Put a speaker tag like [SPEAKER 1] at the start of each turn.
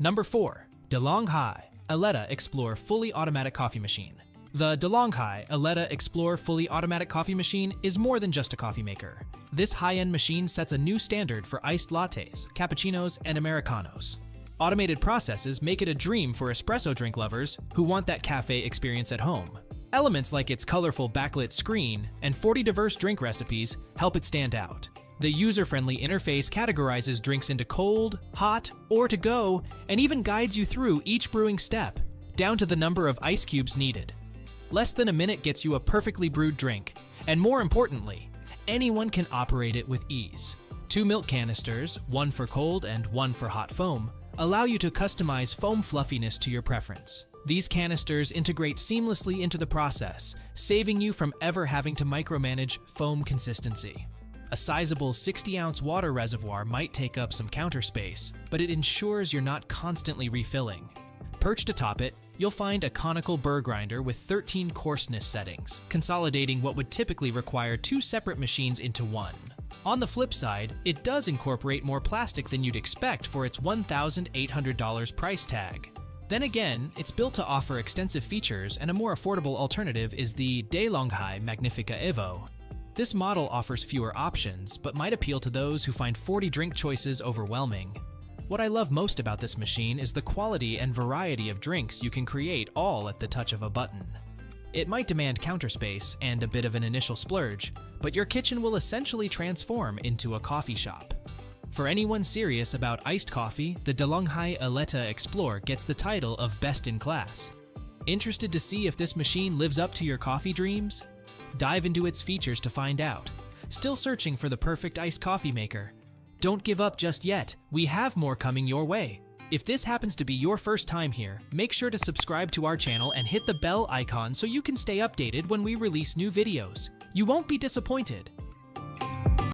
[SPEAKER 1] Number 4. DeLonghi Eletta Explore Fully Automatic Coffee Machine. The DeLonghi Eletta Explore Fully Automatic Coffee Machine is more than just a coffee maker. This high-end machine sets a new standard for iced lattes, cappuccinos, and Americanos. Automated processes make it a dream for espresso drink lovers who want that cafe experience at home. Elements like its colorful backlit screen and 40 diverse drink recipes help it stand out. The user-friendly interface categorizes drinks into cold, hot, or to go, and even guides you through each brewing step, down to the number of ice cubes needed. Less than a minute gets you a perfectly brewed drink, and more importantly, anyone can operate it with ease. 2 milk canisters, one for cold and one for hot foam, allow you to customize foam fluffiness to your preference. These canisters integrate seamlessly into the process, saving you from ever having to micromanage foam consistency. A sizable 60-ounce water reservoir might take up some counter space, but it ensures you're not constantly refilling. Perched atop it, you'll find a conical burr grinder with 13 coarseness settings, consolidating what would typically require 2 separate machines into one. On the flip side, it does incorporate more plastic than you'd expect for its $1,800 price tag. Then again, it's built to offer extensive features, and a more affordable alternative is the DeLonghi Magnifica Evo. This model offers fewer options, but might appeal to those who find 40 drink choices overwhelming. What I love most about this machine is the quality and variety of drinks you can create all at the touch of a button. It might demand counter space and a bit of an initial splurge, but your kitchen will essentially transform into a coffee shop. For anyone serious about iced coffee, the DeLonghi Eletta Explore gets the title of Best in Class. Interested to see if this machine lives up to your coffee dreams? Dive into its features to find out. Still searching for the perfect iced coffee maker? Don't give up just yet, we have more coming your way. If this happens to be your first time here, make sure to subscribe to our channel and hit the bell icon so you can stay updated when we release new videos. You won't be disappointed.